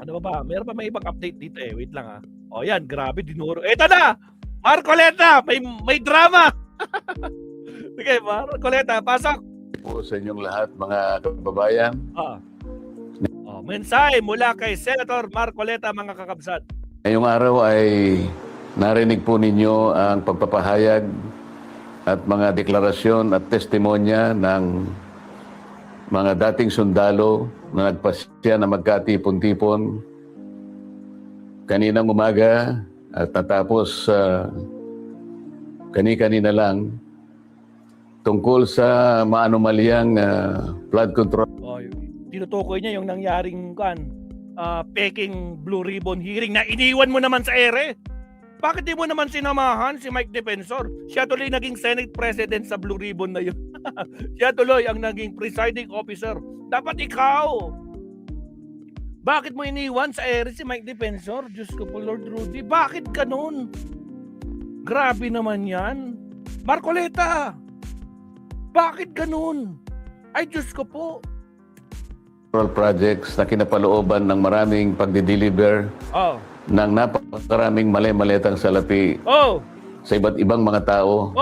Ano ba? Meron pa may ibang update dito eh. Wait lang ah. O yan, grabe dinuro. Eto na! Marcoleta, may drama. Sige, Marcoleta, pasok. Po sa inyong lahat mga kababayan. Mensahe mula kay Senator Marcoleta, mga kakabsat. Ngayong araw ay narinig po ninyo ang pagpapahayag at mga deklarasyon at testimonya ng mga dating sundalo na nagpasya na magkatipon-tipon kaninang umaga at natapos kani-kanina lang tungkol sa maanumalyang flood control. Tinutukoy niya yung nangyaring peking Blue Ribbon hearing na iniwan mo naman sa ere. Bakit di mo naman sinamahan si Mike Defensor? Siya tuloy naging Senate President sa Blue Ribbon na yun. Siya tuloy ang naging presiding officer. Dapat ikaw. Bakit mo iniwan sa ere si Mike Defensor? Diyos ko po, Lord Rudy. Bakit ganun? Grabe naman yan. Marcoleta, bakit ganun? Ay, Diyos ko po. Projects na kinapalooban ng maraming pagdi-deliver ng napakaraming mali-malitang salapi sa iba't ibang mga tao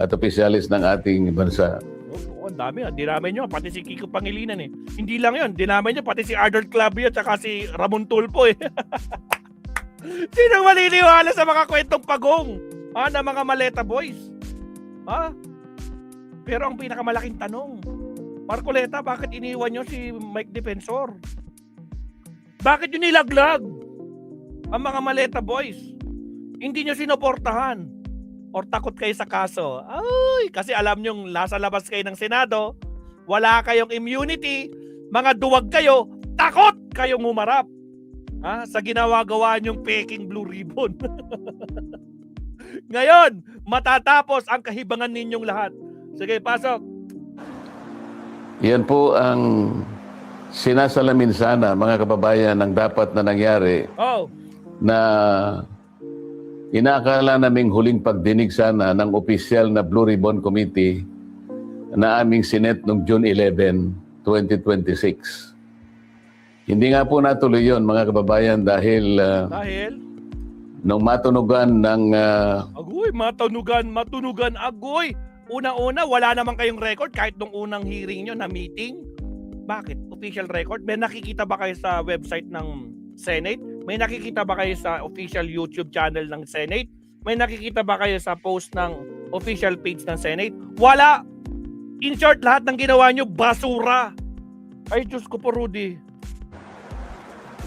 at opisyalis ng ating bansa. Ang dami. Dinamay nyo, pati si Kiko Pangilinan eh. Hindi lang yun, dinamay nyo, pati si Arnold Clavio at saka si Ramon Tulfo eh. Sino maliniwala sa mga kwentong pagong na mga maleta boys? Pero ang pinakamalaking tanong, Marcoleta, bakit iniwan nyo si Mike Defensor? Bakit nyo nilaglag ang mga maleta boys? Hindi nyo sinoportahan? Or takot kayo sa kaso? Ay, kasi alam nyo, nasa labas kayo ng Senado, wala kayong immunity, mga duwag kayo, takot kayong humarap sa ginawa-gawa nyong peking Blue Ribbon. Ngayon, matatapos ang kahibangan ninyong lahat. Sige, pasok. Yan po ang sinasalamin sana, mga kababayan, ng dapat na nangyari na inaakala naming huling pagdinig sana ng opisyal na Blue Ribbon Committee na aming sinet noong June 11, 2026. Hindi nga po natuloy yun, mga kababayan, dahil nung matunugan ng... matunugan, agoy! Una-una, wala naman kayong record kahit nung unang hearing nyo na meeting. Bakit? Official record? May nakikita ba kayo sa website ng Senate? May nakikita ba kayo sa official YouTube channel ng Senate? May nakikita ba kayo sa post ng official page ng Senate? Wala! In short, lahat ng ginawa nyo, basura! Ay, Diyos ko po, Rudy.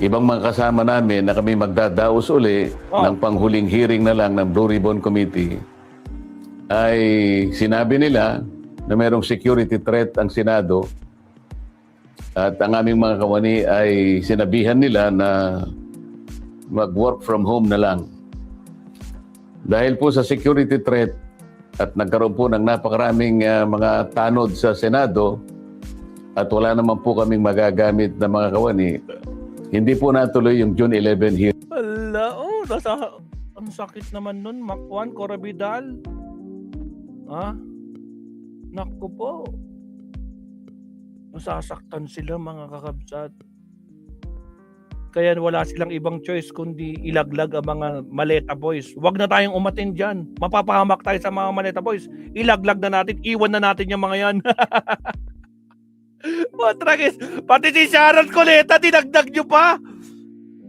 Ibang mga kasama namin na kami magdadaos uli ng panghuling hearing na lang ng Blue Ribbon Committee ay sinabi nila na mayroong security threat ang Senado at ang aming mga kawani ay sinabihan nila na mag-work from home na lang. Dahil po sa security threat at nagkaroon po ng napakaraming mga tanod sa Senado at wala naman po kaming magagamit na mga kawani, hindi po natuloy yung June 11 hearing. Ang sakit naman nun, Makwan, Corabidal. Naku po. Masasaktan sila, mga kakabsat. Kaya wala silang ibang choice kundi ilaglag ang mga maleta boys. Huwag na tayong umatin dyan. Mapapahamak tayo sa mga maleta boys. Ilaglag na natin, iwan na natin yung mga yan. Putragis, pati si Sharon Cuneta, dinagdag nyo pa.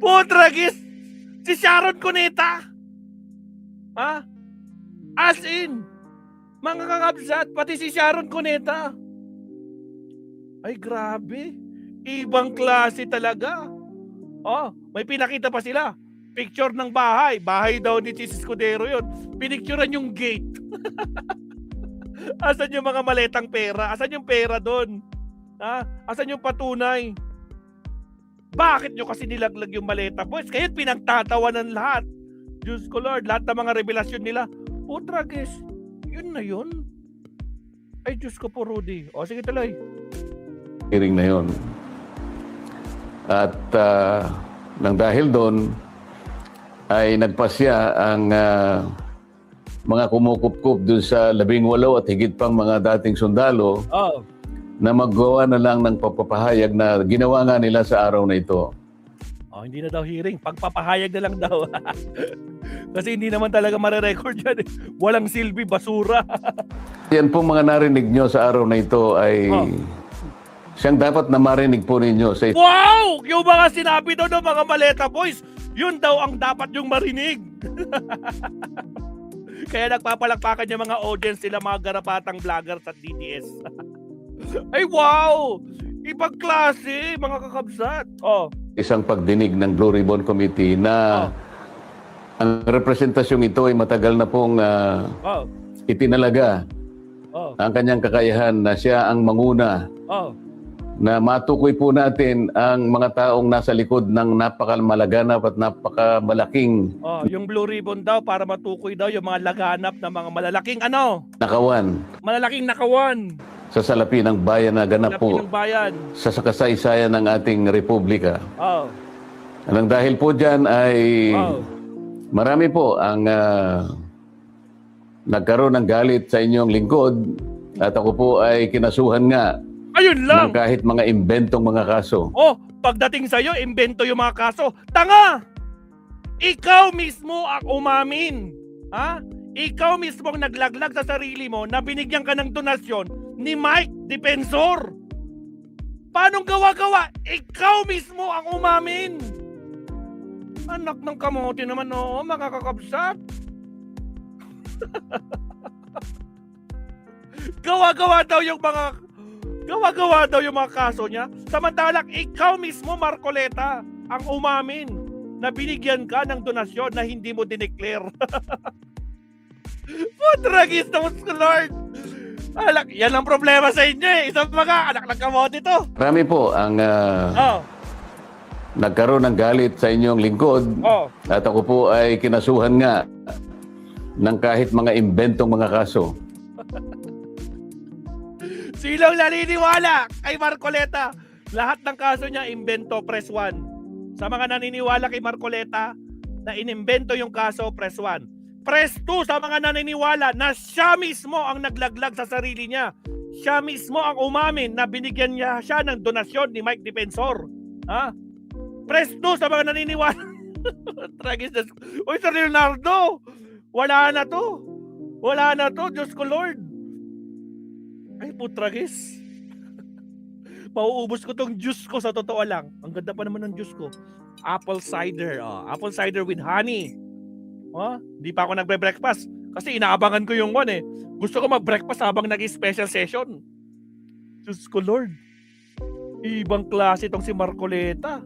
Putragis, si Sharon Cuneta. As in, mga kakabsat, pati si Sharon Cuneta. Ay, grabe. Ibang klase talaga. May pinakita pa sila. Picture ng bahay. Bahay daw ni Chis Escudero yun. Pinicturean yung gate. Asan yung mga maletang pera? Asan yung pera doon? Asan yung patunay? Bakit nyo kasi nilaglag yung maleta boys? Kaya pinagtatawanan lahat. Diyos ko Lord, lahat ng mga revelasyon nila. Putragis, yun na yun. Ay, Diyos ko po, Rudy. Sige, tuloy. Hearing na yun. At nang dahil doon, ay nagpasya ang mga kumukup-kup doon sa 18 at higit pang mga dating sundalo na maggawa na lang ng pagpapahayag na ginawa nga nila sa araw na ito. Oh, hindi na daw hearing. Pagpapahayag na lang daw. Kasi hindi naman talaga mare-record yan. Walang silbi, basura. Yan pong mga narinig nyo sa araw na ito ay siyang dapat na marinig po ninyo sa Wow! Yung mga sinabi daw ng mga Maleta Boys, yun daw ang dapat yung marinig. Kaya nagpapalakpakan yung mga audience sila, mga garapatang vlogger sa DTS. Ay wow! Ibang klase, mga kakabsat. Oh. isang pagdinig ng Blue Ribbon Committee na ang representasyong ito ay matagal na pong itinalaga ang kanyang kakayahan na siya ang manguna na matukoy po natin ang mga taong nasa likod ng napakamalaganap at napakamalaking yung Blue Ribbon daw para matukoy daw yung mga laganap na mga malalaking ano? nakawan. Malalaking nakawan. Sa salapi ng bayan na ganap po sa kasaysayan ng ating republika. Ang dahil po dyan ay marami po ang nagkaroon ng galit sa inyong lingkod at ako po ay kinasuhan nga ayun lang ng kahit mga imbentong mga kaso. Pagdating sa'yo, imbento yung mga kaso. Tanga! Ikaw mismo ang umamin. Ha? Ikaw mismo ang naglaglag sa sarili mo na binigyan ka ng donasyon ni Mike Defensor. Paano gawa-gawa? Ikaw mismo ang umamin. Anak ng kamote naman, makakakabsat. Gawa-gawa daw yung mga kaso niya. Samantalang ikaw mismo, Marcoleta, ang umamin na binigyan ka ng donasyon na hindi mo dineclare. Putragis na Lord. Alak, yan ang problema sa inyo eh. Isang mga anak ng kamote to. Marami po ang nagkaroon ng galit sa inyong lingkod at ako po ay kinasuhan nga ng kahit mga imbentong mga kaso. Silang naniniwala kay Marcoleta. Lahat ng kaso niya, imbento, press 1. Sa mga naniniwala kay Marcoleta na inimbento yung kaso, press 1. Press 2 sa mga naniniwala na siya mismo ang naglaglag sa sarili niya. Siya mismo ang umamin na binigyan niya siya ng donasyon ni Mike Defensor. Press 2 sa mga naniniwala. Tragis na. Uy, Sir Leonardo, wala na to. Wala na to, Diyos ko Lord. Ay, putragis. Mauubos ko tong juice ko sa totoo lang. Ang ganda pa naman ng juice ko. Apple cider. Apple cider with honey. Di pa ako nagbe-breakfast. Kasi inaabangan ko yung one eh. Gusto ko mag-breakfast habang nag-special session. Diyos ko Lord. Ibang klase itong si Marcoleta.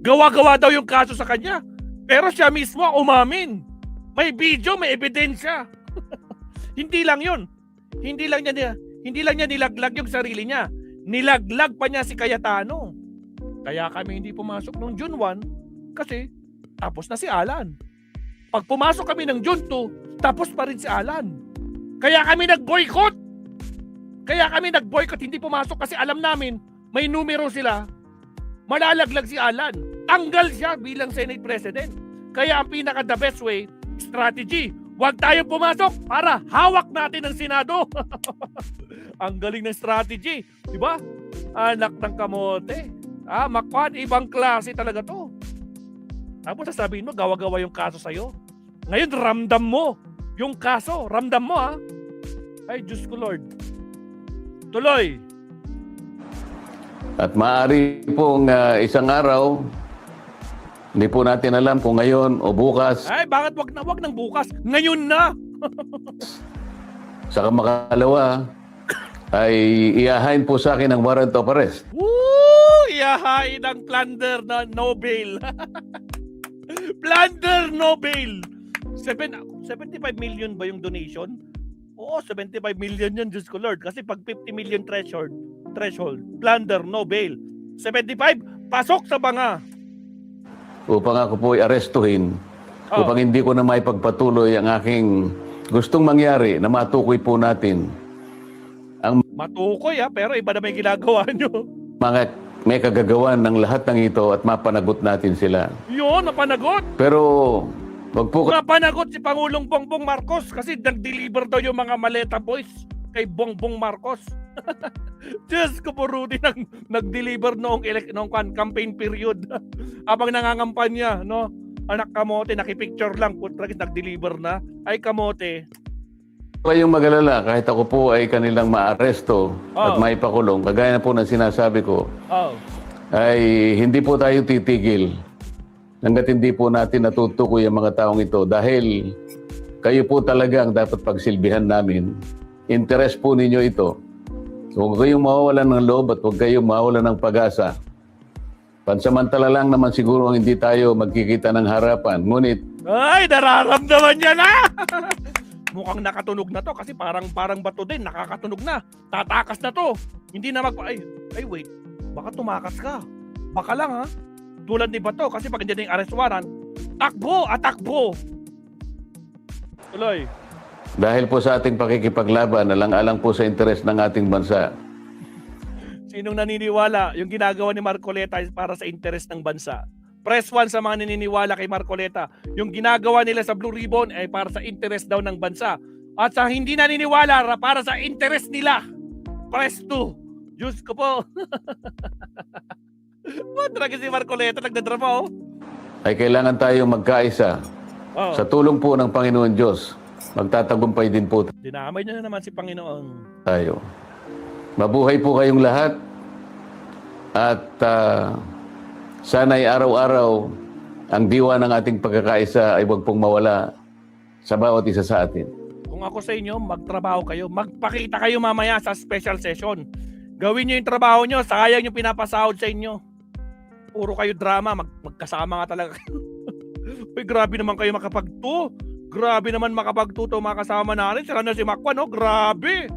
Gawa-gawa daw yung kaso sa kanya. Pero siya mismo umamin. May video, may ebidensya. Hindi lang yun. Hindi lang niya nilaglag yung sarili niya. Nilaglag pa niya si Cayetano. Kaya kami hindi pumasok nung June 1 kasi tapos na si Alan. Pag pumasok kami ng June 2, tapos pa rin si Alan. Kaya kami nag-boycott. Hindi pumasok kasi alam namin may numero sila. Malalaglag si Alan. Tanggal siya bilang Senate President. Kaya ang pinaka-the best way, strategy, huwag tayong pumasok para hawak natin ang Senado. Ang galing ng strategy. Diba? Anak ng kamote. Makwan, ibang klase talaga to. Tapos sasabihin mo, gawa-gawa yung kaso sa'yo. Ngayon, ramdam mo yung kaso. Ramdam mo, Ay, Diyos ko Lord. Tuloy. At maaari pong isang araw, hindi po natin alam kung ngayon o bukas. Ay, bakit wag nang bukas? Ngayon na! Sa makalawa, ay iyahain po sa akin ang warrant of arrest. Woo! Iyahain ang plunder na no bail. Plunder no bail. 75 million ba yung donation? Oo, 75 million yun, Diyos ko Lord. Kasi pag 50 million threshold, plunder no bail. 75, pasok sa banga. Upang ako po ay arestuhin, upang hindi ko na maipagpatuloy ang aking gustong mangyari na matukoy po natin. Matukoy pero iba na may ginagawa nyo. Mga may kagagawan ng lahat ng ito at mapanagot natin sila. Yun, napanagot. Pero wag po napanagot si Pangulong Bongbong Marcos kasi nag-deliver daw yung mga Maleta Boys kay Bongbong Marcos. Diyos ko po, Rudy, nag-deliver noong campaign period. Habang nangangampanya, no? Anak kamote, nakipicture lang, putragis, nag-deliver na. Ay kamote. Kayong mag-alala, kahit ako po ay kanilang maaresto at maipakulong, kagaya na po ng sinasabi ko, ay hindi po tayo titigil hanggat hindi po natin natutukoy ang mga taong ito dahil kayo po talaga ang dapat pagsilbihan namin. Interes po ninyo ito. So, huwag kayong mawawalan ng loob at huwag kayong mawawalan ng pag-asa. Pansamantala lang naman siguro hindi tayo magkikita ng harapan. Ngunit, ay, nararamdaman niya na! Mukhang nakatunog na to kasi parang bato din, nakakatunog na. Tatakas na to. Hindi na ay wait, baka tumakas ka. Baka lang ha. Tulad ni Bato kasi pag hindi na yung arrest warrant, takbo, atakbo. Tuloy. dahil po sa ating pakikipaglaban, alang-alang po sa interes ng ating bansa. Sinong naniniwala yung ginagawa ni Marcoleta is para sa interes ng bansa? Press 1 sa mga naniniwala kay Marcoleta. Yung ginagawa nila sa Blue Ribbon ay para sa interes daw ng bansa. At sa hindi naniniwala, para sa interes nila. Press 2. Diyos ko po. Matragin si Marcoleta, nagdadrama oh. Ay kailangan tayong magkaisa. Sa tulong po ng Panginoon Diyos, magtatagumpay din po Dinamay niyo na naman si Panginoon. tayo. Mabuhay po kayong lahat at sana'y araw-araw ang diwa ng ating pagkakaisa ay huwag pong mawala sa bawat isa sa atin. Kung ako sa inyo, magtrabaho kayo. Magpakita kayo mamaya sa special session. Gawin niyo yung trabaho niyo. Sayang yung pinapasahod sa inyo. Puro kayo drama. Magkasama nga talaga kayo. Uy, grabe naman kayo makapagto. Grabe naman makapagtuto mga kasama natin. Sila na si Makwan, no? Grabe.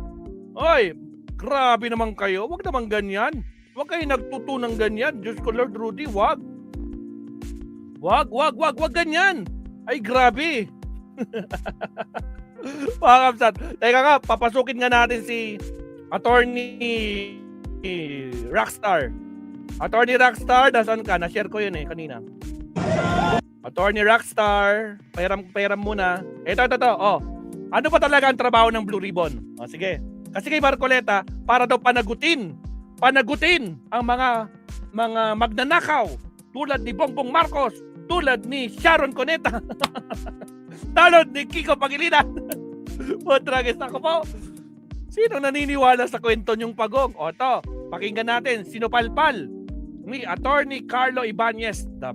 Oy, grabe naman kayo. Huwag naman ganyan. Huwag kayo nagtuto ng ganyan. Diyos ko, Lord Rudy, wag. Wag ganyan. Ay, grabe. Mga kapsat. Teka nga, papasukin nga natin si Attorney Rockstar. Attorney Rockstar, nasan ka? Na-share ko yun kanina. Attorney Rockstar, pairam muna. Ito. Oh. Ano pa talaga ang trabaho ng Blue Ribbon? Oh, sige. Kasi kay Marcoleta, para daw panagutin ang mga magnanakaw tulad ni Bongbong Marcos, tulad ni Sharon Cuneta, tulad ni Kiko Pangilinan. Matragis ako po. Sino naniniwala sa kwento niyong pagong? O to, pakinggan natin, sinupalpal ni Attorney Carlo Ibanez, the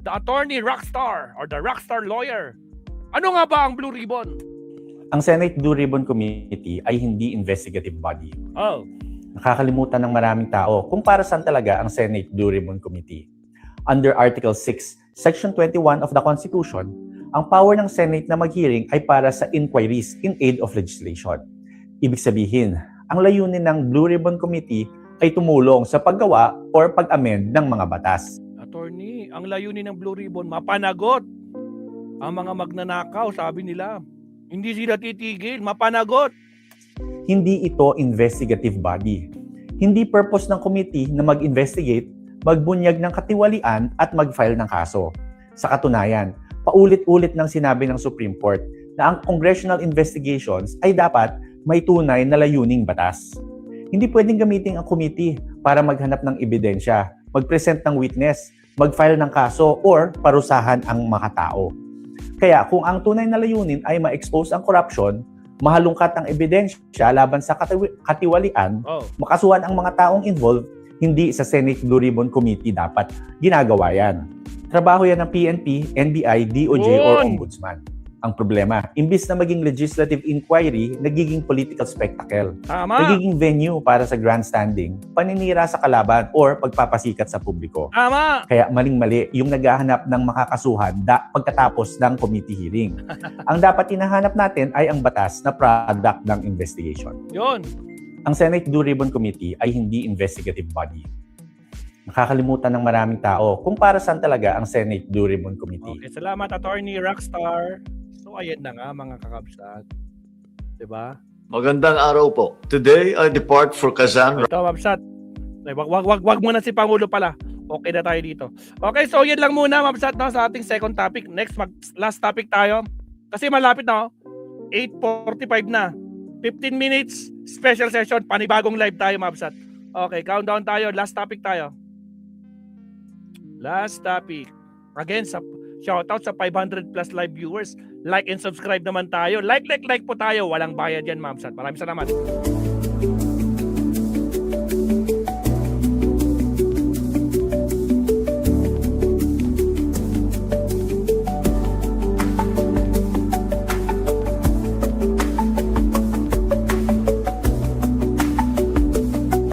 Attorney Rockstar or the Rockstar Lawyer. Ano nga ba ang Blue Ribbon? Ang Senate Blue Ribbon Committee ay hindi investigative body. Oh. Nakakalimutan ng maraming tao kung para saan talaga ang Senate Blue Ribbon Committee. Under Article 6, Section 21 of the Constitution, ang power ng Senate na mag-hearing ay para sa inquiries in aid of legislation. Ibig sabihin, ang layunin ng Blue Ribbon Committee ay tumulong sa paggawa or pag-amend ng mga batas. Attorney, ang layunin ng Blue Ribbon, mapanagot ang mga magnanakaw, sabi nila. Hindi sila titigil, mapanagot. Hindi ito investigative body. Hindi purpose ng committee na mag-investigate, magbunyag ng katiwalian at mag-file ng kaso. Sa katunayan, paulit-ulit nang sinabi ng Supreme Court na ang congressional investigations ay dapat may tunay na layuning batas. Hindi pwedeng gamitin ang committee para maghanap ng ebidensya, mag-present ng witness, mag-file ng kaso, or parusahan ang mga tao. Kaya kung ang tunay na layunin ay ma-expose ang corruption, mahalungkat ang ebidensya laban sa katiwalian, makasuhan ang mga taong involved, hindi sa Senate Blue Ribbon Committee dapat ginagawa yan. Trabaho yan ng PNP, NBI, DOJ, or Ombudsman. Ang problema, imbis na maging legislative inquiry, nagiging political spectacle. Tama. Nagiging venue para sa grandstanding, paninira sa kalaban, or pagpapasikat sa publiko. Tama. Kaya maling-mali yung naghahanap ng makakasuhan pagkatapos ng committee hearing. Ang dapat hinahanap natin ay ang batas na product ng investigation. Yun. Ang Senate Blue Ribbon Committee ay hindi investigative body. Nakakalimutan ng maraming tao kung para saan talaga ang Senate Blue Ribbon Committee. Okay, salamat Attorney Rockstar. So ayan na nga mga kakabsat. Diba? Magandang araw po. Today, I depart for Kazan. Ito, Mabsat. Wag muna si Pangulo pala. Okay na tayo dito. Okay, so yan lang muna, Mabsat, no, sa ating second topic. Next, last topic tayo. Kasi malapit na, 8:45 na. 15 minutes, special session, panibagong live tayo, Mabsat. Okay, countdown tayo. Last topic tayo. Last topic. Again, shoutout sa 500 plus live viewers. Like and subscribe naman tayo. Like po tayo. Walang bayad yan, Mabsat. Maraming salamat.